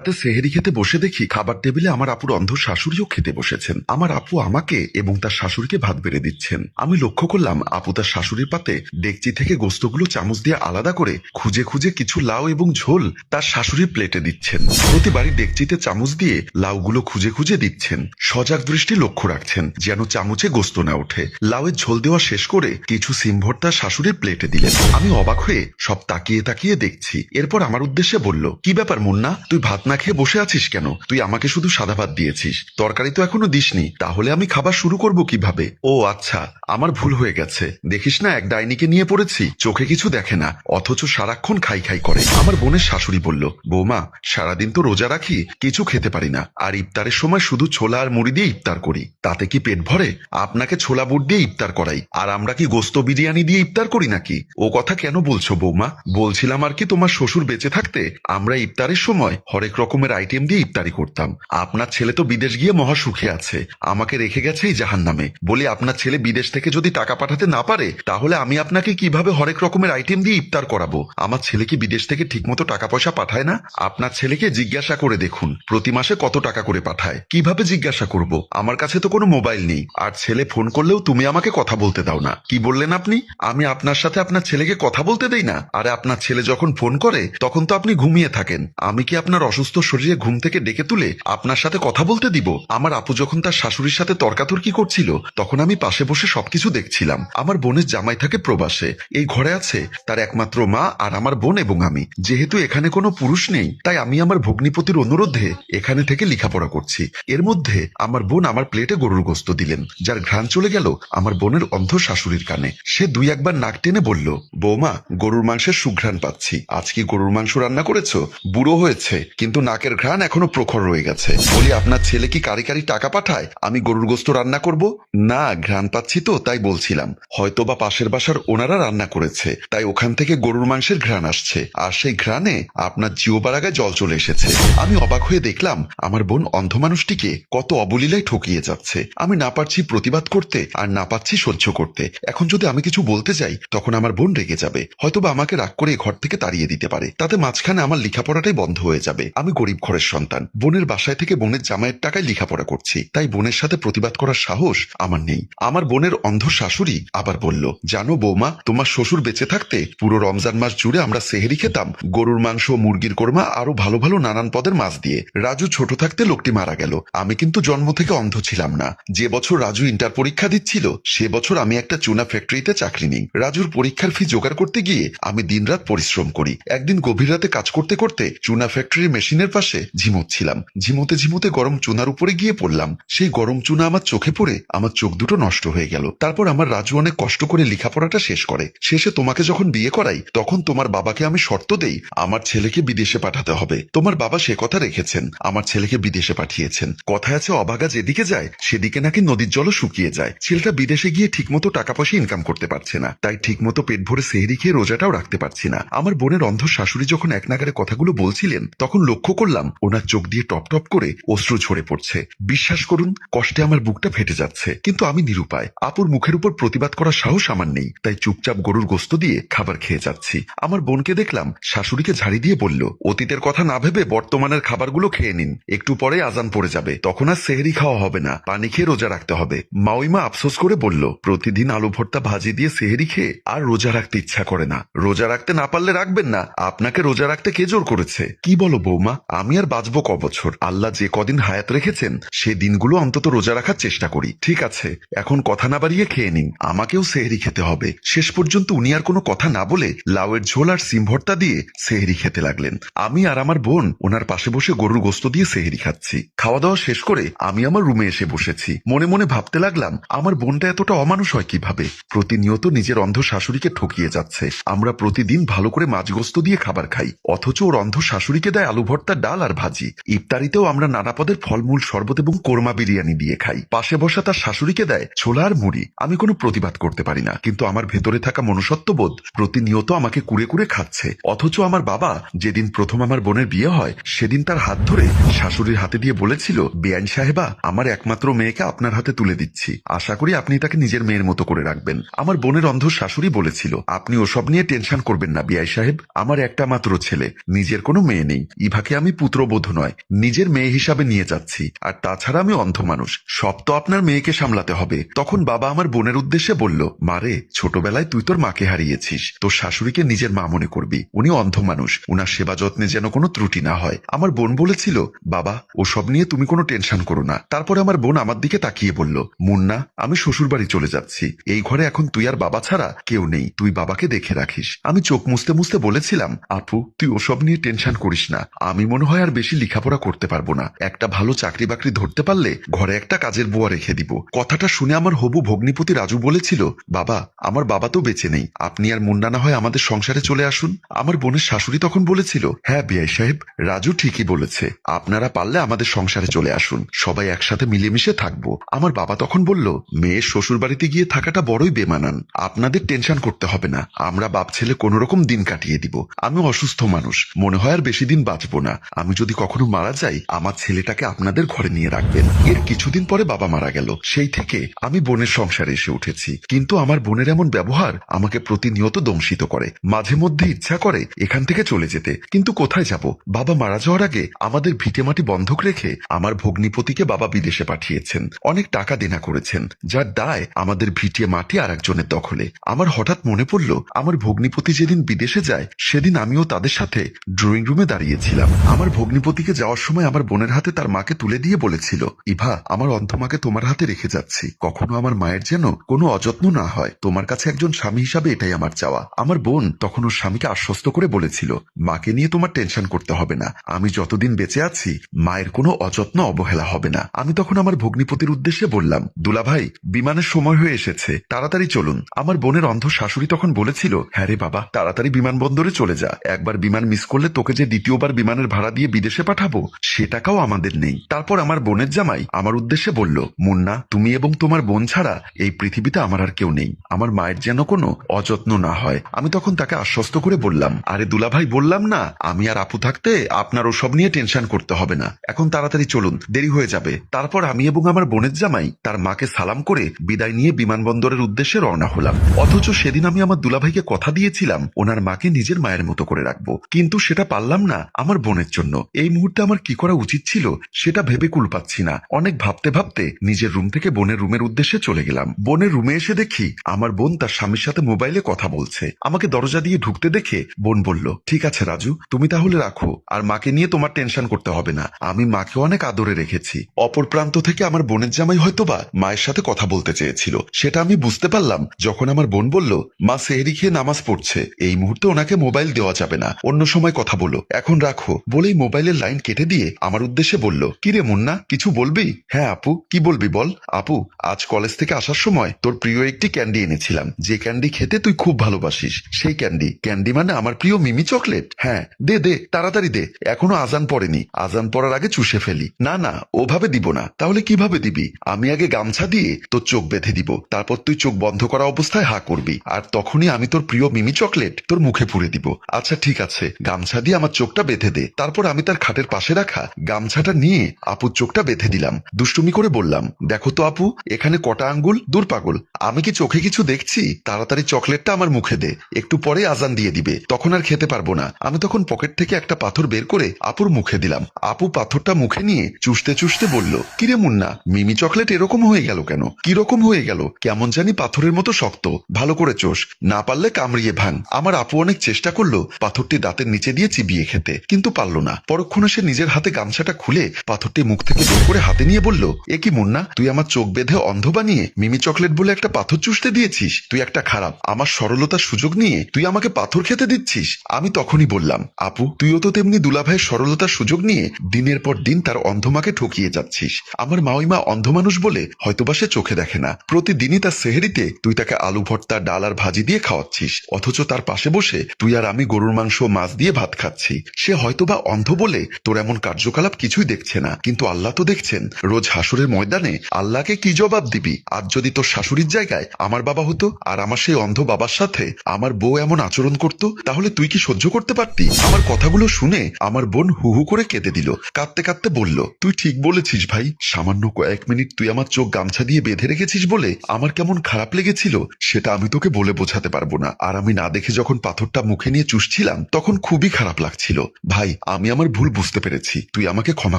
রাতে সেহেরি খেতে বসে দেখি খাবার টেবিলে আমার আপুর অন্ধ শাশুড়িও খেতে বসেছেন। আমার আপু আমাকে এবং তার শাশুড়িকে ভাত বেড়ে দিচ্ছেন। আমি লক্ষ্য করলাম আপু তার শাশুড়ির পাতে ডেকচি থেকে গোস্তগুলো চামচ দিয়ে আলাদা করে খুঁজে খুঁজে কিছু লাউ এবং ঝোল তার শাশুড়ির প্লেটে দিচ্ছেন। প্রতিবারই ডেকচিতে চামচ দিয়ে লাউগুলো খুঁজে খুঁজে দিচ্ছেন। সজাগ দৃষ্টি লক্ষ্য রাখছেন যেন চামচে গোস্ত না ওঠে। লাউয়ের ঝোল দেওয়া শেষ করে কিছু সিম ভর্তা শাশুড়ির প্লেটে দিলেন। আমি অবাক হয়ে সব তাকিয়ে তাকিয়ে দেখছি। এরপর আমার উদ্দেশ্যে বলল, কি ব্যাপার মুন্না, তুই ভাত না খেয়ে বসে আছিস কেন? তুই আমাকে শুধু সাদা ভাত দিয়েছিস, তরকারি তো এখনো দিসনি, তাহলে আমি খাবার শুরু করব কিভাবে? ও আচ্ছা, আমার ভুল হয়ে গেছে। দেখিস না এক ডাইনিকে নিয়ে পড়েছি, চোখে কিছু দেখে না অথচ সারাক্ষণ খাই খাই করে। আমার বোনের শাশুড়ি বলল, বৌমা সারাদিন তো রোজা রাখি, কিছু খেতে পারি না, আর ইফতারের সময় শুধু ছোলা আর মুড়ি দিয়ে ইফতার করি, তাতে কি পেট ভরে? আপনাকে ছোলা বুট দিয়ে ইফতার করাই, আর আমরা কি গোস্ত বিরিয়ানি দিয়ে ইফতার করি নাকি? ও কথা কেন বলছো বৌমা? বলছিলাম আর কি, তোমার শ্বশুর বেঁচে থাকতে আমরা ইফতারের সময় হরেক রকমের আইটেম দিয়ে ইফতারি করতাম। আপনার ছেলে তো বিদেশ গিয়ে মহা সুখে আছে, আমাকে রেখে গেছে এই জাহান্নামে। বলি আপনার ছেলে বিদেশ থেকে যদি টাকা পাঠাতে না পারে তাহলে আমি আপনাকে কিভাবে হরেক রকমের আইটেম দিয়ে ইফতার করাবো? আমার ছেলে কি বিদেশ থেকে ঠিকমতো টাকা পয়সা পাঠায় না? আপনার ছেলেকে জিজ্ঞাসা করে দেখুন প্রতি মাসে কত টাকা করে পাঠায়। কিভাবে জিজ্ঞাসা করব? আমার কাছে তো কোনো মোবাইল নেই, আর ছেলে ফোন করলেও তুমি আমাকে কথা বলতে দাও না। কি বললেন আপনি? আমি আপনার সাথে আপনার ছেলেকে কথা বলতে দেই না? আরে আপনার ছেলে যখন ফোন করে তখন তো আপনি ঘুমিয়ে থাকেন, আমি কি আপনার অসুস্থ শরীরে ঘুম থেকে ডেকে তুলে আপনার সাথে কথা বলতে দিব? আমার আপু যখন তার শাশুড়ির সাথে তর্কাতর্কি করছিল তখন আমি পাশে বসে সবকিছু দেখছিলাম। আমার বোনের জামাই থাকে প্রবাসে, এই ঘরে আছে তার একমাত্র মা আর আমার বোন এবং আমি। যেহেতু এখানে কোনো পুরুষ নেই তাই আমি আমার ভগ্নিপতির অনুরোধে এখানে থেকে লেখাপড়া করছি। এর মধ্যে আমার বোন আমার প্লেটে গরুর গোস্ত দিলেন, যার ঘ্রাণ চলে গেল আমার বোনের অন্ধ শাশুড়ির কানে। সে দুই একবার নাক টেনে বলল, বৌমা গরুর মাংসের সুঘ্রাণ পাচ্ছি, আজ কি গরুর মাংস রান্না করেছো? বুড়ো হয়েছে কিন্তু নাকের ঘ্রাণ এখনো প্রখর রয়ে গেছে। বলি আপনার ছেলে কি কারি কারি টাকা পাঠায় আমি গরুর গোস্ত রান্না করব? না, ঘ্রাণ পাচ্ছি তো তাই বলছিলাম, হয়তো বা পাশের বাসার ওনারা রান্না করেছে তাই ওখান থেকে গরুর মাংসের ঘ্রাণ আসছে, আর সেই ঘ্রাণে আপনার জিওবারাগায় জল চলে এসেছে। আমি অবাক হয়ে দেখলাম আমার বোন অন্ধ মানুষটিকে কত অবলীলায় ঠকিয়ে যাচ্ছে। আমি না পারছি প্রতিবাদ করতে আর না পাচ্ছি সহ্য করতে। এখন যদি আমি কিছু বলতে যাই তখন আমার বোন রেগে যাবে, হয়তোবা আমাকে রাগ করে ঘর থেকে তাড়িয়ে দিতে পারে, তাতে মাঝখানে আমার লেখাপড়াটাই বন্ধ হয়ে যাবে। আমি গরিব ঘরের সন্তান, বোনের বাসায় থেকে বোনের জামাইয়ের টাকায় লেখাপড়া করছি, তাই বোনের সাথে প্রতিবাদ করার সাহস আমার নেই। আমার বোনের অন্ধ শাশুড়ি আবার বলল, জানো বৌমা, তোমার শ্বশুর বেঁচে থাকতে পুরো রমজান মাস জুড়ে আমরা সেহেরি খেতাম গরুর মাংস, মুরগির কোরমা, আরো ভালো ভালো নানান পদের মাছ দিয়ে। রাজু ছোট থাকতে লোকটি মারা গেল, আমি কিন্তু জন্ম থেকে অন্ধ ছিলাম না। যে বছর রাজু ইন্টার পরীক্ষা দিচ্ছিল সে বছর আমি একটা চুনা ফ্যাক্টরিতে চাকরি নিই। রাজুর পরীক্ষার ফি জোগাড় করতে গিয়ে আমি দিনরাত পরিশ্রম করি। একদিন গভীর রাতে কাজ করতে করতে চুনা ফ্যাক্টরির মেশিনের পাশে ঝিমোচ্ছিলাম। ঝিমোতে ঝিমোতে গরম চুনার উপরে গিয়ে পড়লাম। সেই গরম চুনা আমার চোখে পড়ে আমার চোখ দুটো নষ্ট হয়ে গেল। তারপর আমার রাজু অনেক কষ্ট করে লেখাপড়াটা শেষ করে। শেষে তোমাকে যখন বিয়ে করাই তখন তোমার বাবাকে আমি শর্ত দেই আমার ছেলেকে বিদেশে পাঠাতে হবে। তোমার বাবা সে কথা রেখেছেন, আমার ছেলেকে বিদেশে পাঠিয়েছেন। কথায় আছে অভাগা যেদিকে যায় সেদিকে নাকি নদীর জলও শুকিয়ে যায়। ছেলেটা বিদেশে গিয়ে ঠিকমতো টাকা পয়সা ইনকাম করতে পারছে না, তাই ঠিকমতো পেট ভরে সেহরি খেয়ে রোজাটাও রাখতে পারছি না। আমার বোনের অন্ধ শাশুড়ি যখন এক নাগারে কথাগুলো বলছিলেন তখন লক্ষ্য করলাম ওনার চোখ দিয়ে টপ টপ করে অশ্রু ঝরে পড়ছে। বিশ্বাস করুন কষ্টে আমার বুকটা ফেটে যাচ্ছে, কিন্তু আমি নিরুপায়। আপুর মুখের উপর প্রতিবাদ করার সাহস আমার নেই, তাই চুপচাপ গরুর গোস্ত দিয়ে খাবার খেয়ে যাচ্ছি। আমার বোনকে দেখলাম শাশুড়িকে ঝাড়ি দিয়ে বলল, অতীতের কথা না ভেবে বর্তমানের খাবারগুলো খেয়ে নিন, একটু পরে আজান পড়ে যাবে, তখন আর সেহরি খাওয়া হবে না, পানি খেয়ে রোজা রাখতে হবে। মাওইমা আফসোস করে বলল, প্রতিদিন আলু ভর্তা ভাজি দিয়ে সেহরি খেয়ে আর রোজা রাখতে ইচ্ছা করে না। রোজা রাখতে না পারলে রাখবেন না, আপনাকে রোজা রাখতে কে জোর করেছে? কি বলো বৌমা, আমি আর বাঁচবো ক বছর? আল্লাহ যে কদিন হায়াত রেখেছেন সে দিনগুলো অন্তত রোজা রাখার চেষ্টা করি। ঠিক আছে, এখন কথা না বাড়িয়ে খেয়ে নিন, আমাকেও সেহরি খেতে হবে। শেষ পর্যন্ত উনি আর কোনো কথা না বলে লাউয়ের ঝোল আর সিম ভর্তা দিয়ে সেহরি খেতে লাগলেন। আমি আর আমার বোন ওনার পাশে বসে গরুর গোস্ত দিয়ে সেহরি খাচ্ছি। খাওয়া দাওয়া শেষ করে আমি আমার রুমে এসে বসেছি। মনে মনে ভাবতে লাগলাম আমার বোনটা এতটা অমানুষ হয় কিভাবে? প্রতিনিয়ত নিজের অন্ধ শাশুড়িকে ঠকিয়ে যাচ্ছে। আমরা প্রতিদিন ভালো করে মাছ গোস্ত দিয়ে খাবার খাই, অথচ ওর অন্ধ শাশুড়িকে দেয় আলু ভর্তা, ডাল আর ভাজি। ইফতারিতেও আমরা নানা পদের ফলমূল, শরবত এবং কোরমা বিরিয়ানি দিয়ে খাই। পাশে বসা তার শাশুড়িকে দেয় ছোলা আর মুড়ি। আমি কোনো প্রতিবাদ করতে পারি না, কিন্তু আমার ভেতরে থাকা মনুষ্যত্ববোধ প্রতিনিয়ত আমাকে কুড়ে কুড়ে খাচ্ছে। অথচ আমার বাবা যেদিন প্রথম আমার বোনের বিয়ে হয় সেদিন তার হাত ধরে শাশুড়ির হাতে দিয়ে বলেছিল, বেআইন সাহেবা, আমার একমাত্র মেয়েকে আপনার হাতে তুলে দিচ্ছি, আশা করি আপনি তাকে নিজের মেয়ের মতো করে রাখবেন। আমার বোনের অন্ধ শাশুড়ি বলেছিল, আপনি ওসব নিয়ে টেনশন করবেন না বিআই সাহেব, আমার একটা মাত্র ছেলে, নিজের কোনো মেয়ে নেই, ইভাকে আমি পুত্রবধূ নয়, নিজের মেয়ে হিসাবে নিয়ে যাচ্ছি। আর তাছাড়া আমি অন্ধ মানুষ, সব তো আপনার মেয়েকে সামলাতে হবে। তখন বাবা আমার বোনের উদ্দেশ্যে বলল, মারে, ছোটবেলায় তুই তোর মাকে হারিয়েছিস, তোর শাশুড়িকে নিজের মা মনে করবি। উনি অন্ধ মানুষ, উনার সেবা যত্নে যেন কোনো ত্রুটি না হয়। আমার বোন বলেছিল, বাবা ওসব নিয়ে তুমি কোনো টেনশন করো না। তারপরে আমার বোন আমার দিকে তাকিয়ে বলল, মুন্না, আমি শ্বশুর বাড়ি চলে যাচ্ছি, এই ঘরে এখন তুই আর বাবা ছাড়া কেউ নেই, তুই বাবাকে দেখে রাখিস। আমি চোখ মুছতে মুছতে বলেছিলাম, আপু তুই ওসব নিয়ে টেনশন করিস না, আমি মনে হয় আর বেশি লেখাপড়া করতে পারবো না, একটা ভালো চাকরি বাকরি ধরতে পারলে ঘরে একটা কাজের বুয়া রেখে দিব। কথাটা শুনে আমার হবু ভগ্নিপতি রাজু বলেছিল, বাবা আমার বাবা তো বেঁচে নেই, আপনি আর মুন্না না হয় আমাদের সংসারে চলে আসুন। আমার বোনের শাশুড়ি তখন বলেছিল, হ্যাঁ বিআই সাহেব, রাজু ঠিকই বলেছে, আপনারা পারলে আমাদের সংসারে চলে আসুন, সবাই একসাথে মিলেমিশে থাকবো। আমার বাবা তখন বলল, মেয়ের শ্বশুর বাড়িতে গিয়ে থাকাটা বড়ই বেমানান, আপনাদের টেনশন করতে হবে না, আমরা বাপ ছেলে কোন রকম দিন কাটিয়ে দিব। আমি অসুস্থ মানুষ, মনে হয় আর বেশি দিন বাঁচবো না, আমি যদি কখনো মারা যাই আমার ছেলেটাকে আপনাদের ঘরে নিয়ে রাখবেন। এর কিছুদিন পরে বাবা মারা গেল, সেই থেকে আমি বোনের সংসারে এসে উঠেছি। কিন্তু আমার বোনের এমন ব্যবহার আমাকে প্রতিনিয়ত দংশিত করে, মাঝে মধ্যে ইচ্ছা করে এখান থেকে চলে যেতে, কিন্তু কোথায় যাব? বাবা মারা যাওয়ার আগে আমাদের ভিটেমাটি বন্ধক রেখে আমার ভগ্নিপতিকে বাবা বিদেশে পাঠিয়েছেন, অনেক টাকা দেনা করেছেন, যার দায় আমাদের ভিটে মাটি আর একজনের দখলে। আমার হঠাৎ মনে পড়ল, আমার ভগ্নিপতি যেদিন বিদেশে যায় সেদিন আমিও তাদের সাথে ড্রয়িং রুমে দাঁড়িয়েছিলাম। আমার ভগ্নিপতিকে যাওয়ার সময় আমার বোনের হাতে তার মাকে তুলে দিয়ে বলেছিল, ইভা আমার অন্ধ মাকে তোমার হাতে রেখে যাচ্ছি, কখনো আমার মায়ের যেন কোনো অযত্ন না হয়, তোমার কাছে একজন স্বামী হিসাবে এটাই আমার চাওয়া। আমার বোন তখন ওর স্বামীকে আশ্বস্ত করে বলেছিল, মাকে নিয়ে তোমার টেনশন করতে হবে না, আমি যতদিন বেঁচে আছি মায়ের কোনো অযত্ন অবহেলা হবে না। আমি তখন আমার ভগ্নিপতির উদ্দেশ্যে বললাম, দুলাভাই বিমানের সময় হয়ে এসেছে, তাড়াতাড়ি চলুন। আমার বোনের অন্ধ শাশুড়ি তখন বলেছিল, হ্যাঁ রে বাবা, তাড়াতাড়ি বিমানবন্দরে চলে যা, একবার বিমান মিস করলে তোকে যে দ্বিতীয়বার বিমানের ভাড়া দিয়ে বিদেশে পাঠাবো সে টাকাও আমাদের নেই। তারপর আমার বোনের জামাই আমার উদ্দেশ্যে বলল, মুন্না, তুমি এবং তোমার বোন ছাড়া এই পৃথিবীতে আমার আর কেউ নেই, আমার মায়ের যেন কোনো অযত্ন না হয়। আমি তখন তাকে আশ্বস্ত করে বললাম, আরে দুলাভাই বললাম না, আমি আর আপু থাকতে আপনার ওসব নিয়ে টেনশন করতে হবে না, এখন তাড়াতাড়ি চলুন, দেরি হয়ে যাবে। তারপর আমি এবং আমার বোনের জামাই তার মাকে সালাম করে বিদায় নিয়ে বিমানবন্দরের উদ্দেশ্যে রওনা হলাম। অথচ সেদিন আমি আমার দুলাভাইকে কথা দিয়েছিলাম ওনার মাকে নিজের মায়ের মতো করে রাখবো, কিন্তু সেটা পারলাম না আমার বোনের জন্য। এই মুহূর্তে আমার কি করা উচিত ছিল সেটা ভেবে কুল পাচ্ছি না। অনেক ভাবতে ভাবতে নিজের রুম থেকে বোনের রুমের উদ্দেশ্যে চলে গেলাম। বোনের রুমে এসে দেখি আমার বোন তার স্বামীর সাথে মোবাইলে কথা বলছে। আমাকে দরজা দিয়ে ঢুকতে দেখে বোন বলল, ঠিক আছে রাজু, তুমি তাহলে রাখো, আর মাকে নিয়ে তোমার টেনশন করতে হবে না, আমি মাকে অনেক আদরে রেখেছি। অপর প্রান্ত থেকে আমার বোনের জামাই হয়তোবা মায়ের সাথে কথা বলতে চেয়েছিল, সেটা আমি বুঝতে পারলাম যখন আমার বোন বলল, মা সেহরি খেয়ে নামাজ পড়ছে, এই মুহূর্তে ওনাকে মোবাইল দেওয়া যাবে না, অন্য সময় কথা বলো, এখন রাখো। বলেই মোবাইলের লাইন কেটে দিয়ে আমার উদ্দেশ্যে বলল, কিরে মুন্না, কিছু বলবি? হ্যাঁ আপু, কি বলবি বল। আপু, আজ কলেজ থেকে আসার সময় তোর প্রিয় একটি ক্যান্ডি এনেছিলাম, যে ক্যান্ডি খেতে তুই খুব ভালোবাসিস, সেই ক্যান্ডি। ক্যান্ডি মানে আমার প্রিয় মিমি চকলেট। হ্যাঁ দে দে, তাড়াতাড়ি দে, এখনো আজান পড়েনি, আজান পড়ার আগে চুষে ফেলি। না না, ওভাবে দিব না। তাহলে কিভাবে দিবি? আমি আগে গামছা দিয়ে তোর চোখ বেঁধে দিব, তারপর তুই চোখ বন্ধ করা অবস্থায় হা করবি, আর তখনই আমি তোর প্রিয় মিমি চকলেট তোর মুখে পুরে দিব। আচ্ছা ঠিক আছে, গামছা দিয়ে আমার চোখটা বেঁধে দে। তারপর আমি তার খাটের পাশে রাখা গামছাটা নিয়ে আপুর চোখটা বেঁধে দিলাম। দুষ্টুমি করে বললাম, দেখো তো আপু, এখানে কটা আঙ্গুল? দূর পাগল, আমি কি চোখে কিছু দেখছি? তাড়াতাড়ি চকলেটটা আমার মুখে দে, একটু পরে আজান দিয়ে দিবে, তখন আর খেতে পারবো না। আমি তখন পকেট থেকে একটা পাথর বের করে আপুর মুখে দিলাম। আপু পাথরটা মুখে নিয়ে চুষতে চুষতে বলল, কিরে মুন্না, মিমি চকলেট এরকম হয়ে গেল কেন? কিরকম হয়ে গেল? কেমন জানি পাথরের মতো শক্ত, ভালো করে চোষ, না পারলে কামড়িয়ে ভাঙ। আমার আপু অনেক চেষ্টা করলো পাথরটি দাঁতের নিচে দিয়ে চিবিয়ে খেতে, কিন্তু পারল না। পরক্ষণে সে নিজের হাতে গামছাটা খুলে পাথরটি মুখ থেকে বের করে হাতে নিয়ে বলল, এ কি মুন্না, তুই আমার চোখ বেঁধে অন্ধ বানিয়ে মিমি চকলেট বলে একটা পাথর চুষতে দিয়েছিস? তুই একটা খারাপ, আমার সরলতার সুযোগ নিয়ে তুই আমাকে পাথর খেতে দিচ্ছিস। আমি তখনই বললাম, আপু তুইও তো তেমনি দুলাভাইয়ের সরলতার সুযোগ নিয়ে দিনের পর দিন তার অন্ধমাকে ঠকিয়ে যাচ্ছিস। আমার মাওইমা অন্ধ মানুষ বলে হয়তোবা সে চোখে দেখে না, প্রতিদিনই তার সেহেরিতে তুই তাকে আলু ভর্তা, ডাল আর ভাজি দিয়ে খাওয়াচ্ছিস, অথচ তার পাশে বসে তুই আর আমি গরুর মাংস, মাছ দিয়ে ভাত খাচ্ছি। সে হয়তোবা অন্ধ বলে তোর এমন কার্যকলাপ কিছুই দেখছে না, কিন্তু আল্লাহ তো দেখছেন। রোজ হাসুরের ময়দানে আল্লাহকে কি জবাব দিবি? আজ যদি তোর শাশুড়ির জায়গায় আমার বাবা হতো আর আমার সেই অন্ধ বাবার সাথে আমার বউ এমন আচরণ করত, তাহলে তুই কি সহ্য করতে পারতি? আমার কথাগুলো শুনে আমার বোন হু হু করে কেঁদে দিল, কাঁদতে কাঁদতে বলল, তুই ঠিক বলেছিস ভাই, সামান্য কয়েক মিনিট তুই আমার চোখ গামছা দিয়ে বেঁধে রেখেছিস বলে আমার কেমন খারাপ লেগেছিল সেটা আমি তোকে বলে বোঝাতে পারবো না। আর আমি না দেখে যখন পাথরটা মুখে নিয়ে চুষছিলাম তখন খুবই খারাপ লাগছিল। ভাই আমি আমার ভুল বুঝতে পেরেছি, তুই আমাকে ক্ষমা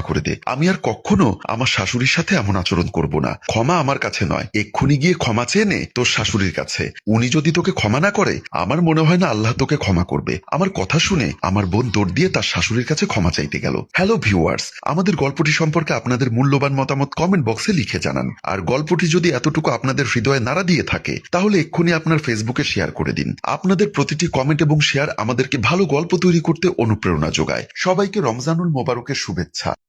করে দে। আমি আর কখনো আমার শাশুড়ির সাথে এমন আচরণ করব না। ক্ষমা আমার কাছে নয়, এক্ষুনি গিয়ে ক্ষমা চেয়ে নে তোর শাশুড়ির কাছে। উনি যদি তোকে ক্ষমা না করে, আমার মনে হয় না আল্লাহ তোকে ক্ষমা করবে। আমার কথা শুনে আমার বোন দৌড় দিয়ে তার শাশুড়ির কাছে ক্ষমা চাইতে গেল। হ্যালো ভিউয়ার্স, আমাদের গল্পটি সম্পর্কে আপনাদের মূল্যবান মতামত কমেন্ট বক্সে লিখে জানান। আর গল্পটি যদি এতটুকু আপনাদের হৃদয়ে নাড়া দিয়ে থাকে, তাহলে এক্ষুনি আপনার ফেসবুকে শেয়ার করে দিন। আপনাদের প্রতিটি কমেন্ট এবং শেয়ার আমাদেরকে ভালো গল্প তৈরি করতে অনুপ্রেরণা যোগায়। সবাইকে রমজানুল মোবারকের শুভেচ্ছা।